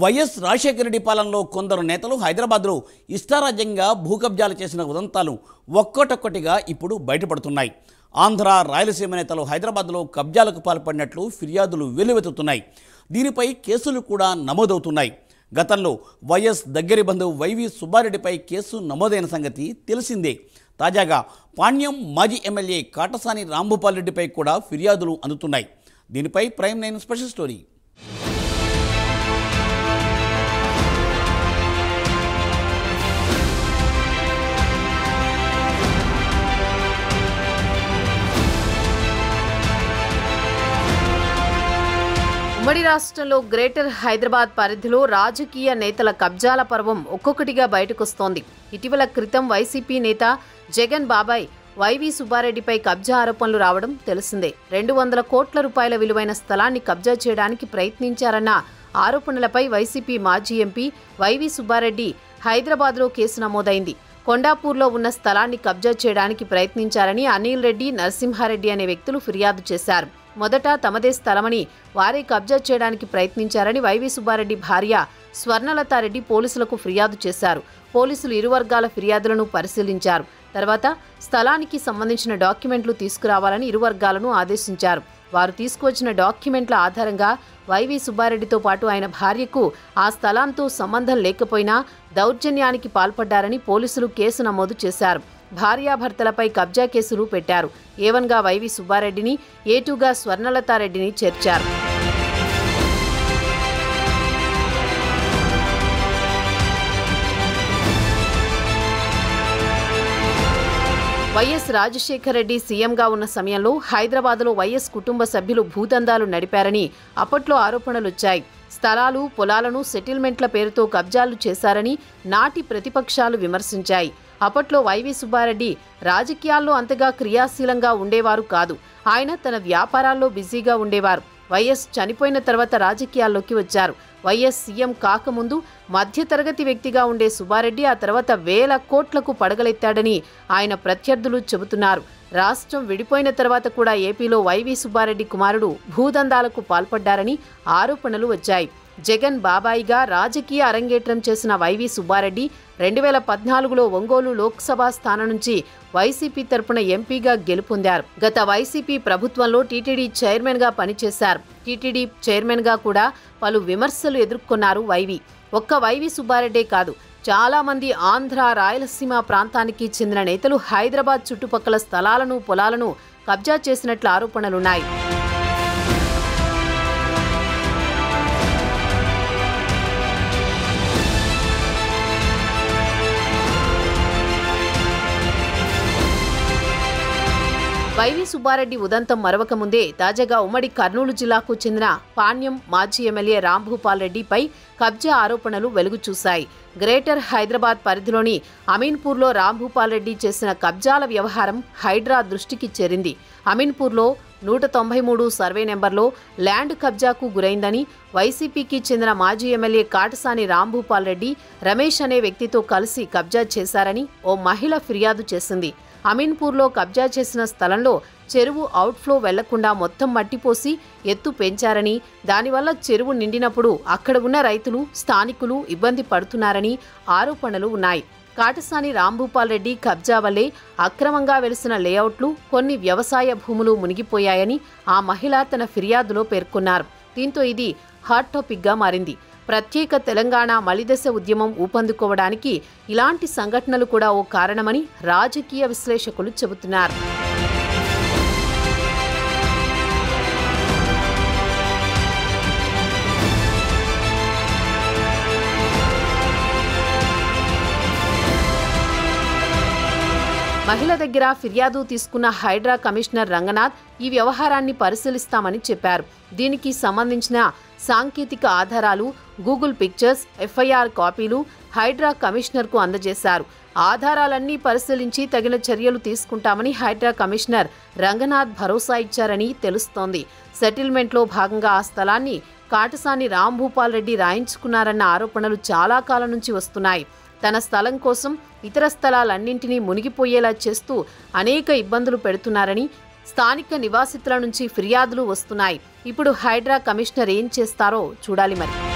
YS Rajasekhara Reddy పాలనలో కొందరు నేతలు హైదరాబాద్లో ఇష్టారాజ్యంగా భూకబ్జాలు చేసిన ఉదంతాలు ఒక్కొక్కటిగా ఇప్పుడు బయటపడుతున్నాయి. ఆంధ్ర రాయలసీమ నేతలు హైదరాబాద్లో కబ్జాలకు పాల్పడినట్లు ఫిర్యాదులు వెల్లువెత్తుతున్నాయి. దీనిపై కేసులు కూడా నమోదవుతున్నాయి. గతంలో వైఎస్ దగ్గరి బంధువు వైవి సుబ్బారెడ్డిపై కేసు నమోదైన సంగతి తెలిసిందే. తాజాగా పాణ్యం మాజీ ఎమ్మెల్యే కాటసాని రాంభూపాల్ రెడ్డిపై కూడా ఫిర్యాదులు అందుతున్నాయి. దీనిపై ప్రైమ్ 9 స్పెషల్ స్టోరీ. ఉమ్మడి రాష్ట్రంలో గ్రేటర్ హైదరాబాద్ పరిధిలో రాజకీయ నేతల కబ్జాల పర్వం ఒక్కొక్కటిగా బయటకొస్తోంది. ఇటీవల క్రితం వైసీపీ నేత జగన్ బాబాయ్ వైవి సుబ్బారెడ్డిపై కబ్జా ఆరోపణలు రావడం తెలిసిందే. 200 కోట్ల రూపాయల విలువైన స్థలాన్ని కబ్జా చేయడానికి ప్రయత్నించారన్న ఆరోపణలపై వైసీపీ మాజీ ఎంపీ వైవి సుబ్బారెడ్డి హైదరాబాద్లో కేసు నమోదైంది. కొండాపూర్లో ఉన్న స్థలాన్ని కబ్జా చేయడానికి ప్రయత్నించారని అనిల్ రెడ్డి, నరసింహారెడ్డి అనే వ్యక్తులు ఫిర్యాదు చేశారు. మొదట తమదే స్థలమని వారే కబ్జా చేయడానికి ప్రయత్నించారని వైవి సుబ్బారెడ్డి భార్య స్వర్ణలతారెడ్డి పోలీసులకు ఫిర్యాదు చేశారు. పోలీసులు ఇరు వర్గాల ఫిర్యాదులను పరిశీలించారు. తర్వాత స్థలానికి సంబంధించిన డాక్యుమెంట్లు తీసుకురావాలని ఇరు వర్గాలను ఆదేశించారు. వారు తీసుకువచ్చిన డాక్యుమెంట్ల ఆధారంగా వైవి సుబ్బారెడ్డితో పాటు ఆయన భార్యకు ఆ స్థలంతో సంబంధం లేకపోయినా దౌర్జన్యానికి పాల్పడ్డారని పోలీసులు కేసు నమోదు చేశారు. భార్యాభర్తలపై కబ్జా కేసులు పెట్టారు. A1గా వైవి సుబ్బారెడ్డిని, A2గా స్వర్ణలతారెడ్డిని చేర్చారు. వైఎస్ రాజశేఖర రెడ్డి సీఎంగా ఉన్న సమయంలో హైదరాబాద్లో వైఎస్ కుటుంబ సభ్యులు భూదందాలు నడిపారని అప్పట్లో ఆరోపణలొచ్చాయి. స్థలాలు, పొలాలను సెటిల్మెంట్ల పేరుతో కబ్జాలు చేశారని నాటి ప్రతిపక్షాలు విమర్శించాయి. అప్పట్లో వైవి సుబ్బారెడ్డి రాజకీయాల్లో అంతగా క్రియాశీలంగా ఉండేవారు కాదు. ఆయన తన వ్యాపారాల్లో బిజీగా ఉండేవారు. వైఎస్ చనిపోయిన తర్వాత రాజకీయాల్లోకి వచ్చారు. వైఎస్ సీఎం కాకముందు మధ్యతరగతి వ్యక్తిగా ఉండే సుబ్బారెడ్డి ఆ తర్వాత వేల కోట్లకు పడగలెత్తాడని ఆయన ప్రత్యర్థులు చెబుతున్నారు. రాష్ట్రం విడిపోయిన తర్వాత కూడా ఏపీలో వైవి సుబ్బారెడ్డి కుమారుడు భూదందాలకు పాల్పడ్డారని ఆరోపణలు వచ్చాయి. జగన్ బాబాయిగా రాజకీయ అరంగేట్రం చేసిన వైవి సుబ్బారెడ్డి 2014లో ఒంగోలు లోక్సభ స్థానం నుంచి వైసీపీ తరపున ఎంపీగా గెలుపొందారు. గత వైసీపీ ప్రభుత్వంలో టీటీడీ చైర్మన్గా పనిచేశారు. టీటీడీ చైర్మన్గా కూడా పలు విమర్శలు ఎదుర్కొన్నారు వైవి. ఒక్క వైవి సుబ్బారెడ్డే కాదు, చాలా మంది ఆంధ్ర, రాయలసీమ ప్రాంతానికి చెందిన నేతలు హైదరాబాద్ చుట్టుపక్కల స్థలాలను, పొలాలను కబ్జా చేసినట్లు ఆరోపణలున్నాయి. వైవి సుబ్బారెడ్డి ఉదంతం మరవక ముందే తాజాగా ఉమ్మడి కర్నూలు జిల్లాకు చెందిన పాణ్యం మాజీ ఎమ్మెల్యే రాంభూపాల్ రెడ్డిపై కబ్జా ఆరోపణలు వెలుగు చూశాయి. గ్రేటర్ హైదరాబాద్ పరిధిలోని అమీన్పూర్లో రాంభూపాల్ రెడ్డి చేసిన కబ్జాల వ్యవహారం హైడ్రా దృష్టికి చేరింది. అమీన్పూర్లో 193 సర్వే నెంబర్లో ల్యాండ్ కబ్జాకు గురైందని వైసీపీకి చెందిన మాజీ ఎమ్మెల్యే కాటసాని రాంభూపాల్ రెడ్డి రమేష్ అనే వ్యక్తితో కలిసి కబ్జా చేశారని ఓ మహిళ ఫిర్యాదు చేసింది. అమీన్పూర్లో కబ్జా చేసిన స్థలంలో చెరువు అవుట్ఫ్లో వెళ్లకుండా మొత్తం మట్టిపోసి ఎత్తు పెంచారని, దానివల్ల చెరువు నిండినప్పుడు అక్కడ ఉన్న రైతులు, స్థానికులు ఇబ్బంది పడుతున్నారని ఆరోపణలు ఉన్నాయి. కాటసాని రాంభూపాల్ రెడ్డి కబ్జా వల్లే అక్రమంగా వెలిసిన లేఅవుట్లు, కొన్ని వ్యవసాయ భూములు మునిగిపోయాయని ఆ మహిళ తన ఫిర్యాదులో పేర్కొన్నారు. దీంతో ఇది హాట్ టాపిక్గా మారింది. ప్రత్యేక తెలంగాణ మలిదశ ఉద్యమం ఊపందుకోవడానికి ఇలాంటి సంఘటనలు కూడా ఓ కారణమని రాజకీయ విశ్లేషకులు చెబుతున్నారు. మహిళ దగ్గర ఫిర్యాదు తీసుకున్న హైడ్రా కమిషనర్ రంగనాథ్ ఈ వ్యవహారాన్ని పరిశీలిస్తామని చెప్పారు. దీనికి సంబంధించిన సాంకేతిక ఆధారాలు, గూగుల్ పిక్చర్స్, FIR కాపీలు హైడ్రా కమిషనర్కు అందజేశారు. ఆధారాలన్నీ పరిశీలించి తగిన చర్యలు తీసుకుంటామని హైడ్రా కమిషనర్ రంగనాథ్ భరోసా ఇచ్చారని తెలుస్తోంది. సెటిల్మెంట్లో భాగంగా ఆ స్థలాన్ని కాటసాని రాంభూపాల్ రెడ్డి రాయించుకున్నారన్న ఆరోపణలు చాలా కాలం నుంచి వస్తున్నాయి. తన స్థలం కోసం ఇతర స్థలాలన్నింటినీ మునిగిపోయేలా చేస్తూ అనేక ఇబ్బందులు పెడుతున్నారని స్థానిక నివాసితుల నుంచి ఫిర్యాదులు వస్తున్నాయి. ఇప్పుడు హైడ్రా కమిషనర్ ఏం చేస్తారో చూడాలి మరి.